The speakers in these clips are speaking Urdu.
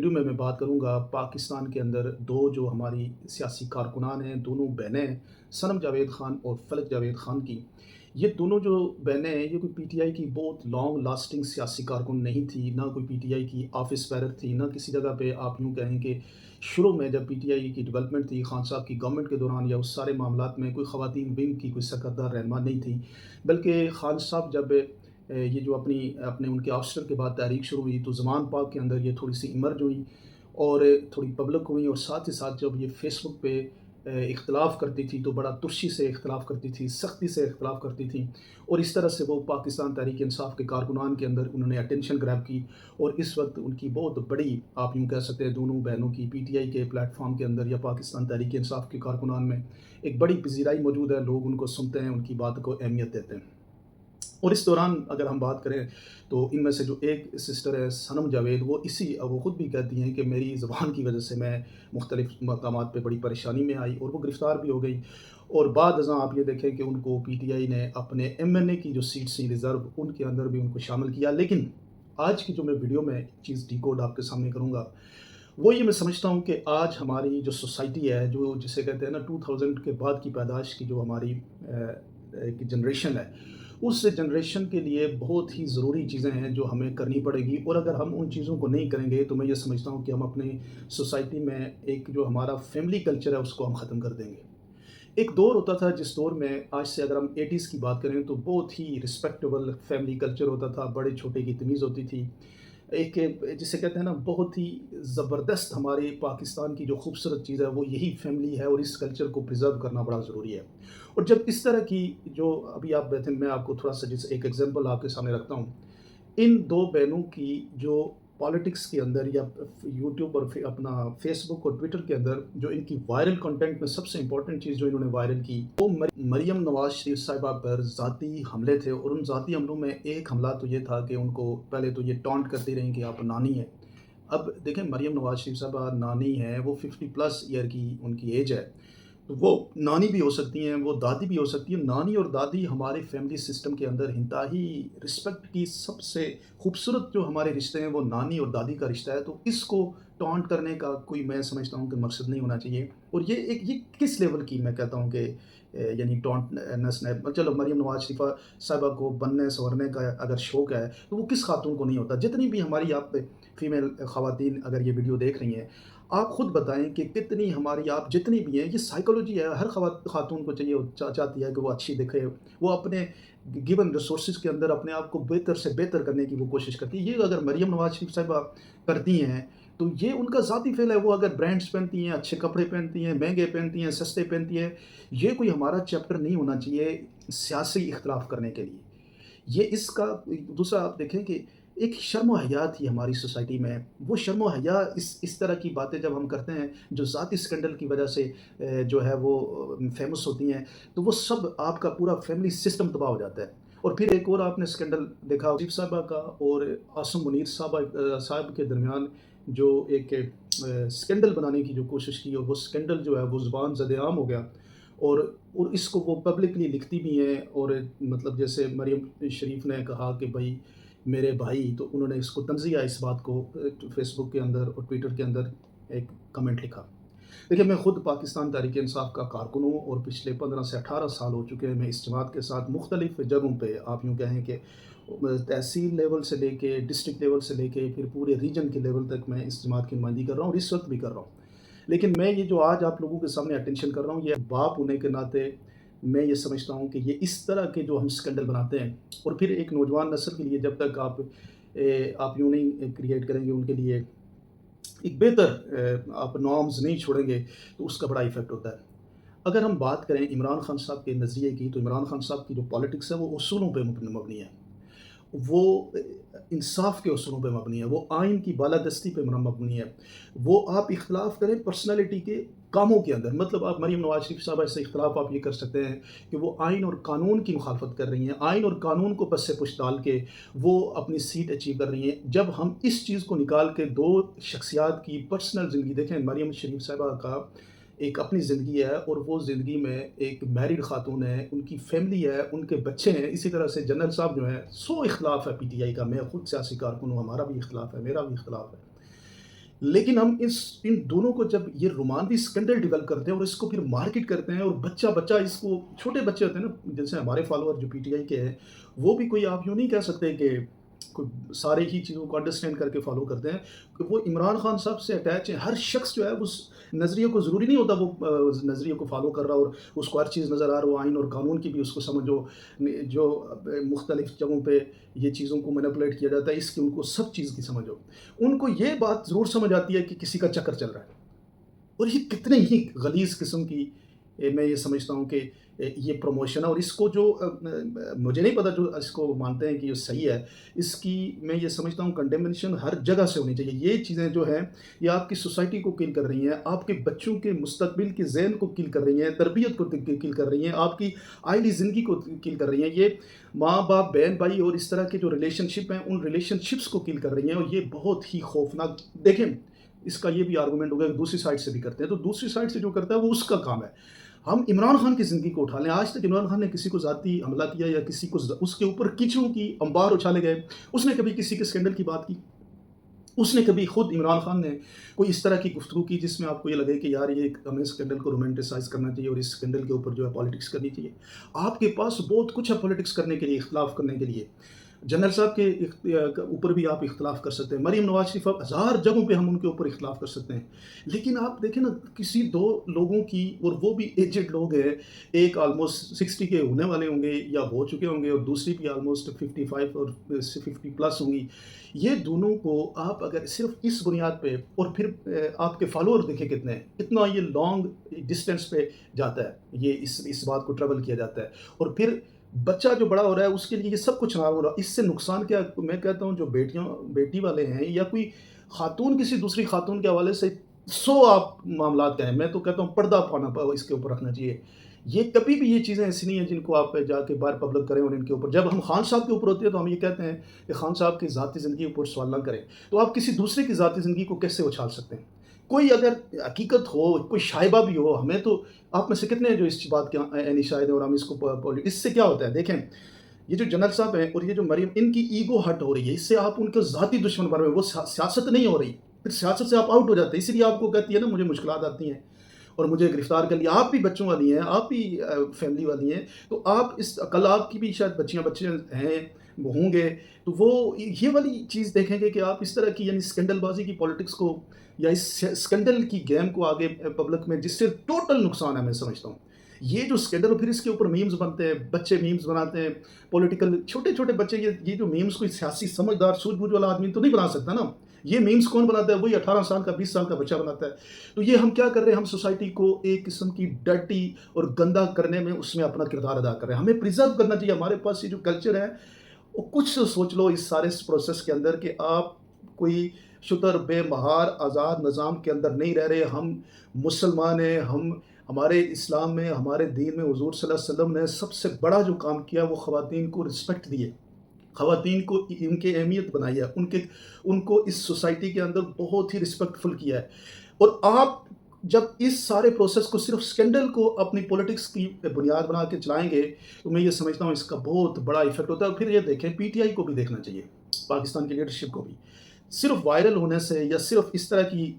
ویڈیو میں بات کروں گا پاکستان کے اندر دو جو ہماری سیاسی کارکنان ہیں، دونوں بہنیں ہیں، صنم جاوید خان اور فلک جاوید خان کی۔ یہ دونوں جو بہنیں ہیں، یہ کوئی پی ٹی آئی کی بہت لانگ لاسٹنگ سیاسی کارکن نہیں تھی، نہ کوئی پی ٹی آئی کی آفس بیرر تھی، نہ کسی جگہ پہ آپ یوں کہیں کہ شروع میں جب پی ٹی آئی کی ڈیولپمنٹ تھی خان صاحب کی گورنمنٹ کے دوران یا اس سارے معاملات میں کوئی خواتین ونگ کی کوئی سرکردہ رہنما نہیں تھی، بلکہ خان صاحب جب یہ جو اپنے ان کے آفسر کے بعد تحریک شروع ہوئی تو زمان پاک کے اندر یہ تھوڑی سی ایمرج ہوئی اور تھوڑی پبلک ہوئی، اور ساتھ ہی ساتھ جب یہ فیس بک پہ اختلاف کرتی تھی تو بڑا ترشی سے اختلاف کرتی تھی، سختی سے اختلاف کرتی تھیں، اور اس طرح سے وہ پاکستان تحریک انصاف کے کارکنان کے اندر انہوں نے اٹینشن گریب کی، اور اس وقت ان کی بہت بڑی آپ یوں کہہ سکتے ہیں دونوں بہنوں کی پی ٹی آئی کے پلیٹ فارم کے اندر یا پاکستان تحریک انصاف کے کارکنان میں ایک بڑی پذیرائی موجود ہے، لوگ ان کو سنتے ہیں، ان کی بات کو اہمیت دیتے ہیں۔ اور اس دوران اگر ہم بات کریں تو ان میں سے جو ایک سسٹر ہے صنم جاوید، وہ خود بھی کہتی ہیں کہ میری زبان کی وجہ سے میں مختلف مقامات پہ بڑی پریشانی میں آئی اور وہ گرفتار بھی ہو گئی، اور بعد ازاں آپ یہ دیکھیں کہ ان کو پی ٹی آئی نے اپنے ایم این اے کی جو سیٹس تھیں ریزرو ان کے اندر بھی ان کو شامل کیا۔ لیکن آج کی جو میں ویڈیو میں چیز ڈی کوڈ آپ کے سامنے کروں گا وہ یہ میں سمجھتا ہوں کہ آج ہماری جو سوسائٹی ہے، جو جسے کہتے ہیں نا 2000 کے بعد کی پیدائش کی جو ہماری ایک جنریشن ہے، اس جنریشن کے لیے بہت ہی ضروری چیزیں ہیں جو ہمیں کرنی پڑے گی، اور اگر ہم ان چیزوں کو نہیں کریں گے تو میں یہ سمجھتا ہوں کہ ہم اپنی سوسائٹی میں ایک جو ہمارا فیملی کلچر ہے اس کو ہم ختم کر دیں گے۔ ایک دور ہوتا تھا جس دور میں آج سے اگر ہم 80s کی بات کریں تو بہت ہی رسپیکٹیبل فیملی کلچر ہوتا تھا، بڑے چھوٹے کی تمیز ہوتی تھی، ایک جسے کہتے ہیں نا بہت ہی زبردست ہمارے پاکستان کی جو خوبصورت چیز ہے وہ یہی فیملی ہے، اور اس کلچر کو پریزرو کرنا بڑا ضروری ہے۔ اور جب اس طرح کی جو ابھی آپ بیٹھے میں آپ کو تھوڑا سا جیسے ایک ایگزامپل آپ کے سامنے رکھتا ہوں، ان دو بہنوں کی جو پالیٹکس کے اندر یا یوٹیوب اور اپنا فیس بک اور ٹویٹر کے اندر جو ان کی وائرل کنٹینٹ میں سب سے امپورٹنٹ چیز جو انہوں نے وائرل کی وہ مریم نواز شریف صاحبہ پر ذاتی حملے تھے، اور ان ذاتی حملوں میں ایک حملہ تو یہ تھا کہ ان کو پہلے تو یہ ٹانٹ کرتی رہیں کہ آپ نانی ہیں۔ اب دیکھیں مریم نواز شریف صاحبہ نانی ہے، وہ 50+ ایئر کی ان کی ایج ہے، تو وہ نانی بھی ہو سکتی ہیں، وہ دادی بھی ہو سکتی ہیں۔ نانی اور دادی ہمارے فیملی سسٹم کے اندر انتہائی رسپیکٹ کی سب سے خوبصورت جو ہمارے رشتے ہیں وہ نانی اور دادی کا رشتہ ہے، تو اس کو ٹانٹ کرنے کا کوئی میں سمجھتا ہوں کہ مقصد نہیں ہونا چاہیے۔ اور یہ کس لیول کی میں کہتا ہوں کہ یعنی ٹانٹنس ہے، چلو مریم نواز شریفہ صاحبہ کو بننے سنورنے کا اگر شوق ہے تو وہ کس خاتون کو نہیں ہوتا؟ جتنی بھی ہماری آپ فیمیل خواتین اگر یہ ویڈیو دیکھ رہی ہیں، آپ خود بتائیں کہ کتنی ہماری آپ جتنی بھی ہیں، یہ سائیکالوجی ہے، ہر خاتون کو چاہیے چاہتی ہے کہ وہ اچھی دکھے، وہ اپنے گیون ریسورسز کے اندر اپنے آپ کو بہتر سے بہتر کرنے کی وہ کوشش کرتی ہے۔ یہ اگر مریم نواز شریف صاحبہ کرتی ہیں تو یہ ان کا ذاتی فعل ہے، وہ اگر برانڈس پہنتی ہیں، اچھے کپڑے پہنتی ہیں، مہنگے پہنتی ہیں، سستے پہنتی ہیں، یہ کوئی ہمارا چیپٹر نہیں ہونا چاہیے سیاسی اختلاف کرنے کے لیے۔ یہ اس کا دوسرا آپ دیکھیں کہ ایک شرم و حیا تھی ہماری سوسائٹی میں، وہ شرم و حیا اس طرح کی باتیں جب ہم کرتے ہیں جو ذاتی اسکینڈل کی وجہ سے جو ہے وہ فیمس ہوتی ہیں، تو وہ سب آپ کا پورا فیملی سسٹم تباہ ہو جاتا ہے۔ اور پھر ایک اور آپ نے اسکینڈل دیکھا وزیر صاحبہ کا اور عاصم منیر صاحب کے درمیان جو ایک اسکینڈل بنانے کی جو کوشش کی، اور وہ اسکینڈل جو ہے وہ زبان زد عام ہو گیا، اور اس کو وہ پبلکلی لکھتی بھی ہیں، اور مطلب جیسے مریم شریف نے کہا کہ بھائی میرے بھائی، تو انہوں نے اس کو تنزیہ اس بات کو فیس بک کے اندر اور ٹویٹر کے اندر ایک کمنٹ لکھا۔ دیکھیں میں خود پاکستان تحریک انصاف کا کارکن ہوں، اور پچھلے 15 سے 18 سال ہو چکے ہیں میں اس جماعت کے ساتھ مختلف جگہوں پہ آپ یوں کہیں کہ تحصیل لیول سے لے کے ڈسٹرکٹ لیول سے لے کے پھر پورے ریجن کے لیول تک میں اس جماعت کی نمائندگی کر رہا ہوں، اور اس وقت بھی کر رہا ہوں۔ لیکن میں یہ جو آج آپ لوگوں کے سامنے اٹینشن کر رہا ہوں، یہ باپ ہونے کے ناطے میں یہ سمجھتا ہوں کہ یہ اس طرح کے جو ہم اسکینڈل بناتے ہیں، اور پھر ایک نوجوان نسل کے لیے جب تک آپ یوں نہیں کریٹ کریں گے ان کے لیے ایک بہتر آپ نارمز نہیں چھوڑیں گے تو اس کا بڑا ایفیکٹ ہوتا ہے۔ اگر ہم بات کریں عمران خان صاحب کے نظریے کی، تو عمران خان صاحب کی جو پالیٹکس ہے وہ اصولوں پہ مبنی ہے، وہ انصاف کے اصولوں پہ مبنی ہے، وہ آئین کی بالادستی پہ مبنی ہے۔ وہ آپ اختلاف کریں پرسنالٹی کے کاموں کے اندر، مطلب آپ مریم نواز شریف صاحبہ سے اختلاف آپ یہ کر سکتے ہیں کہ وہ آئین اور قانون کی مخالفت کر رہی ہیں، آئین اور قانون کو پس سے پش ڈال کے وہ اپنی سیٹ اچیو کر رہی ہیں۔ جب ہم اس چیز کو نکال کے دو شخصیات کی پرسنل زندگی دیکھیں، مریم شریف صاحبہ کا ایک اپنی زندگی ہے، اور وہ زندگی میں ایک میرڈ خاتون ہے، ان کی فیملی ہے، ان کے بچے ہیں، اسی طرح سے جنرل صاحب جو ہیں اختلاف ہے پی ٹی آئی کا، میں خود سیاسی کارکن ہوں، ہمارا بھی اختلاف ہے، میرا بھی اختلاف ہے۔ لیکن ہم ان دونوں کو جب یہ رومانوی اسکینڈل ڈیولپ کرتے ہیں اور اس کو پھر مارکیٹ کرتے ہیں، اور بچہ اس کو چھوٹے بچے ہوتے ہیں نا، جیسے ہمارے فالوور جو پی ٹی آئی کے ہیں، وہ بھی کوئی آپ یوں نہیں کہہ سکتے کہ کوئی سارے ہی چیزوں کو انڈرسٹینڈ کر کے فالو کرتے ہیں، کہ وہ عمران خان صاحب سے اٹیچ ہیں۔ ہر شخص جو ہے اس نظریے کو ضروری نہیں ہوتا وہ اس نظریے کو فالو کر رہا ہو، اور اس کو ہر چیز نظر آ رہا ہو، آئین اور قانون کی بھی اس کو سمجھ ہو، جو مختلف جگہوں پہ یہ چیزوں کو مینپولیٹ کیا جاتا ہے، اس کی ان کو سب چیز کی سمجھ ہو۔ ان کو یہ بات ضرور سمجھ آتی ہے کہ کسی کا چکر چل رہا ہے، اور یہ کتنے ہی غلیظ قسم کی میں یہ سمجھتا ہوں کہ یہ پروموشن ہے، اور اس کو جو مجھے نہیں پتا جو اس کو مانتے ہیں کہ یہ صحیح ہے، اس کی میں یہ سمجھتا ہوں کنڈیمنیشن ہر جگہ سے ہونی چاہیے۔ یہ چیزیں جو ہیں یہ آپ کی سوسائٹی کو کل کر رہی ہیں، آپ کے بچوں کے مستقبل کے ذہن کو کل کر رہی ہیں، تربیت کو کل کر رہی ہیں، آپ کی آئلی زندگی کو کل کر رہی ہیں۔ یہ ماں باپ، بہن بھائی اور اس طرح کے جو ریلیشن شپ ہیں، ان ریلیشن شپس کو کل کر رہی ہیں، اور یہ بہت ہی خوفناک۔ دیکھیں، اس کا یہ بھی آرگومنٹ ہوگا کہ دوسری سائڈ سے بھی کرتے ہیں، تو دوسری سائڈ سے جو کرتا ہے وہ اس کا کام ہے۔ ہم عمران خان کی زندگی کو اٹھا لیں، آج تک عمران خان نے کسی کو ذاتی حملہ کیا یا کسی کو اس کے اوپر کیچڑوں کی انبار اچھالے گئے؟ اس نے کبھی کسی کے اسکینڈل کی بات کی؟ اس نے کبھی خود عمران خان نے کوئی اس طرح کی گفتگو کی جس میں آپ کو یہ لگے کہ یار یہ ہمیں اسکینڈل کو رومانٹیسائز کرنا چاہیے اور اس اسکینڈل کے اوپر جو ہے پالیٹکس کرنی چاہیے؟ آپ کے پاس بہت کچھ ہے پالیٹکس کرنے کے لیے، اختلاف کرنے کے لیے۔ جنرل صاحب کے اوپر بھی آپ اختلاف کر سکتے ہیں، مریم نواز شریف، ہزار جگہوں پہ ہم ان کے اوپر اختلاف کر سکتے ہیں، لیکن آپ دیکھیں نا کسی دو لوگوں کی، اور وہ بھی ایجڈ لوگ ہیں، ایک آلموسٹ 60 کے ہونے والے ہوں گے یا ہو چکے ہوں گے، اور دوسری بھی آلموسٹ 55 اور 50 پلس ہوں گی۔ یہ دونوں کو آپ اگر صرف اس بنیاد پہ، اور پھر آپ کے فالوور دیکھیں کتنے ہیں، اتنا یہ لانگ ڈسٹینس پہ جاتا ہے، یہ اس بات کو ٹریول کیا جاتا ہے، اور پھر بچہ جو بڑا ہو رہا ہے اس کے لیے یہ سب کچھ نہ ہو رہا۔ اس سے نقصان کیا؟ میں کہتا ہوں جو بیٹی والے ہیں، یا کوئی خاتون کسی دوسری خاتون کے حوالے سے 100 آپ معاملات کہیں، میں تو کہتا ہوں پردہ پانا اس کے اوپر رکھنا چاہیے۔ یہ کبھی بھی یہ چیزیں ایسی نہیں ہیں جن کو آپ جا کے باہر پبلک کریں، اور ان کے اوپر جب ہم خان صاحب کے اوپر ہوتے ہیں تو ہم یہ کہتے ہیں کہ خان صاحب کی ذاتی زندگی کے اوپر سوال نہ کریں، تو آپ کسی دوسرے کی ذاتی زندگی کو کیسے اچھال سکتے ہیں؟ کوئی اگر حقیقت ہو، کوئی شائبہ بھی ہو، ہمیں تو آپ میں سے کتنے ہیں جو اس بات کے عینی شاہد ہیں، اور ہم اس کو اس سے کیا ہوتا ہے؟ دیکھیں، یہ جو جنرل صاحب ہیں اور یہ جو مریم، ان کی ایگو ہٹ ہو رہی ہے، اس سے آپ ان کے ذاتی دشمن بن رہے ہیں، وہ سیاست نہیں ہو رہی، پھر سیاست سے آپ آؤٹ ہو جاتے ہیں، اسی لیے آپ کو کہتی ہے نا مجھے مشکلات آتی ہیں اور مجھے گرفتار کر لیا۔ آپ بھی بچوں والی ہیں، آپ بھی فیملی والی ہیں، تو آپ اس کل آپ کی بھی شاید بچے ہیں، وہ ہوں گے، تو وہ یہ والی چیز دیکھیں گے کہ آپ اس طرح کی یعنی اسکینڈل بازی کی پالیٹکس کو، یا اس اسکینڈل کی گیم کو آگے پبلک میں، جس سے ٹوٹل نقصان ہے میں سمجھتا ہوں۔ یہ جو اسکینڈل، پھر اس کے اوپر میمز بنتے ہیں، بچے میمز بناتے ہیں، پولیٹیکل چھوٹے چھوٹے بچے، یہ جو میمز کوئی سیاسی سمجھدار سوجھ بوجھ والا آدمی تو نہیں بنا سکتا نا۔ یہ میمز کون بناتا ہے؟ وہی 18 سال کا 20 سال کا بچہ بناتا ہے۔ تو یہ ہم کیا کر رہے ہیں؟ ہم سوسائٹی کو ایک قسم کی ڈرٹی اور گندا کرنے میں اس میں اپنا کردار ادا کر رہے ہیں۔ ہمیں پریزرو کرنا چاہیے ہمارے پاس یہ جو کلچر ہے، وہ کچھ سوچ لو اس سارے پروسیس کے اندر کہ آپ کوئی شتر بے مہار آزاد نظام کے اندر نہیں رہ رہے۔ ہم مسلمان ہیں، ہمارے اسلام میں، ہمارے دین میں حضور صلی اللہ علیہ وسلم نے سب سے بڑا جو کام کیا وہ خواتین کو رسپیکٹ دیے، خواتین کو ان کی اہمیت بنائی ہے، ان کو اس سوسائٹی کے اندر بہت ہی رسپیکٹفل کیا ہے۔ اور آپ جب اس سارے پروسیس کو صرف اسکینڈل کو اپنی پولیٹکس کی بنیاد بنا کے چلائیں گے، تو میں یہ سمجھتا ہوں اس کا بہت بڑا ایفیکٹ ہوتا ہے۔ اور پھر یہ دیکھیں، پی ٹی آئی کو بھی دیکھنا چاہیے، پاکستان کی لیڈرشپ کو بھی، صرف وائرل ہونے سے یا صرف اس طرح کی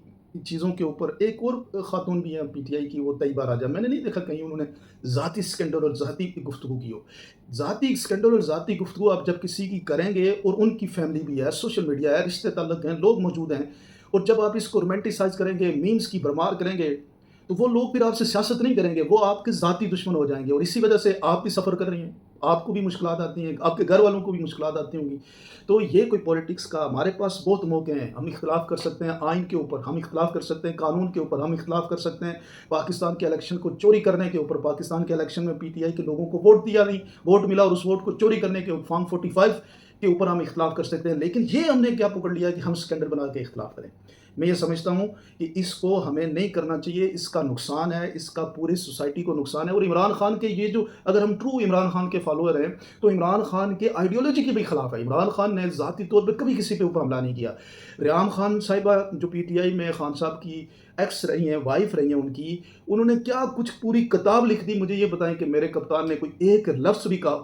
چیزوں کے اوپر، ایک اور خاتون بھی ہے پی ٹی آئی کی، وہ طیبہ راجہ، میں نے نہیں دیکھا کہیں انہوں نے ذاتی اسکینڈل اور ذاتی گفتگو کی ہو۔ ذاتی اسکینڈل اور ذاتی گفتگو آپ جب کسی کی کریں گے، اور ان کی فیملی بھی ہے، سوشل میڈیا ہے، رشتے تعلق ہیں، لوگ موجود ہیں، اور جب آپ اس کو رومانٹیسائز کریں گے، میمز کی بھرمار کریں گے، تو وہ لوگ پھر آپ سے سیاست نہیں کریں گے، وہ آپ کے ذاتی دشمن ہو جائیں گے، اور اسی وجہ سے آپ بھی سفر کر رہی ہیں، آپ کو بھی مشکلات آتی ہیں، آپ کے گھر والوں کو بھی مشکلات آتی ہوں گی۔ تو یہ کوئی پولیٹکس کا ہمارے پاس بہت موقع ہیں، ہم اختلاف کر سکتے ہیں آئین کے اوپر، ہم اختلاف کر سکتے ہیں قانون کے اوپر، ہم اختلاف کر سکتے ہیں پاکستان کے الیکشن کو چوری کرنے کے اوپر، پاکستان کے الیکشن میں پی ٹی آئی کے لوگوں کو ووٹ دیا نہیں، ووٹ ملا اور اس ووٹ کو چوری کرنے کے فارم 45 کے اوپر ہم اختلاف کر سکتے ہیں، لیکن یہ ہم نے کیا پکڑ لیا کہ ہم اسکینڈل بنا کے اختلاف کریں۔ میں یہ سمجھتا ہوں کہ اس کو ہمیں نہیں کرنا چاہیے، اس کا نقصان ہے، اس کا پوری سوسائٹی کو نقصان ہے۔ اور عمران خان کے یہ جو، اگر ہم ٹرو عمران خان کے فالوور ہیں، تو عمران خان کے آئیڈیالوجی کے بھی خلاف ہے۔ عمران خان نے ذاتی طور پہ کبھی کسی کے اوپر حملہ نہیں کیا۔ ریحام خان صاحبہ جو پی ٹی آئی میں خان صاحب کی ایکس رہی ہیں، وائف رہی ہیں ان کی، انہوں نے کیا کچھ پوری کتاب لکھ دی، مجھے یہ بتائیں کہ میرے کپتان نے کوئی ایک لفظ بھی کہا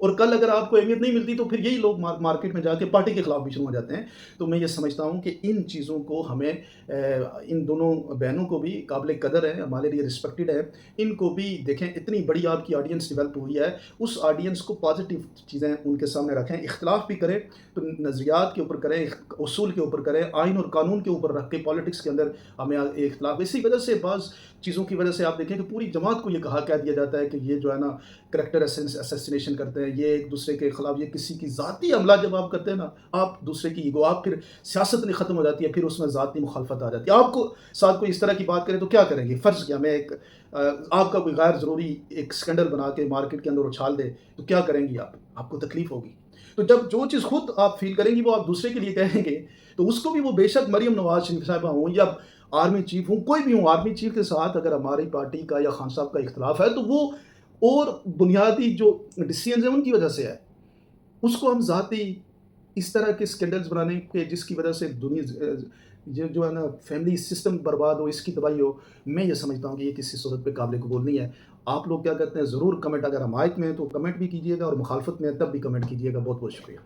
اور کل اگر آپ کو اہمیت نہیں ملتی تو پھر یہی لوگ مارکیٹ میں جا کے پارٹی کے خلاف بھی شروع ہو جاتے ہیں۔ تو میں یہ سمجھتا ہوں کہ ان چیزوں کو ہمیں ان دونوں بہنوں کو بھی قابل قدر ہیں، ہمارے لیے رسپیکٹڈ ہیں، ان کو بھی دیکھیں اتنی بڑی آپ کی آڈینس ڈیولپ ہوئی ہے، اس آڈینس کو پازیٹیو چیزیں ان کے سامنے رکھیں، اختلاف بھی کریں تو نظریات کے اوپر کریں، اصول کے اوپر کریں، آئین اور قانون کے اوپر رکھ کے پالیٹکس کے اندر ہمیں اختلاف، اسی وجہ سے بعض چیزوں کی وجہ سے آپ دیکھیں کہ پوری جماعت کو یہ کہہ دیا جاتا ہے کہ یہ جو ہے نا کریکٹر اسیسینیشن کرتے ہیں، یہ ایک دوسرے کے خلاف، یہ کسی کی ذاتی حملہ جب آپ کرتے ہیں نا، آپ دوسرے کی ایگو، آپ پھر سیاست نہیں ختم ہو جاتی ہے، پھر اس میں ذاتی مخالفت آ جاتی ہے۔ آپ کو ساتھ کوئی اس طرح کی بات کرے تو کیا کریں گے؟ فرض کیا میں ایک آپ کا کوئی غیر ضروری ایک اسکینڈل بنا کے مارکیٹ کے اندر اچھال دے تو کیا کریں گی آپ کو تکلیف ہوگی۔ تو جب جو چیز خود آپ فیل کریں گی وہ آپ دوسرے کے لیے کہیں گے تو اس کو بھی، وہ بے شک مریم نواز شریف صاحبہ ہوں یا آرمی چیف ہوں، کوئی بھی ہوں، آرمی چیف کے ساتھ اگر ہماری پارٹی کا یا خان صاحب کا اختلاف ہے تو وہ اور بنیادی جو ڈسیزنز ہیں ان کی وجہ سے ہے، اس کو ہم ذاتی اس طرح کے اسکینڈلز بنانے کے جس کی وجہ سے دنیا جو ہے نا فیملی سسٹم برباد ہو، اس کی تباہی ہو، میں یہ سمجھتا ہوں کہ یہ کسی صورت پہ قابل قبول نہیں ہے۔ آپ لوگ کیا کہتے ہیں؟ ضرور کمنٹ، اگر حمایت میں ہیں تو کمنٹ بھی کیجیے گا، اور مخالفت میں ہے تب بھی کمنٹ کیجیے گا۔ بہت بہت شکریہ۔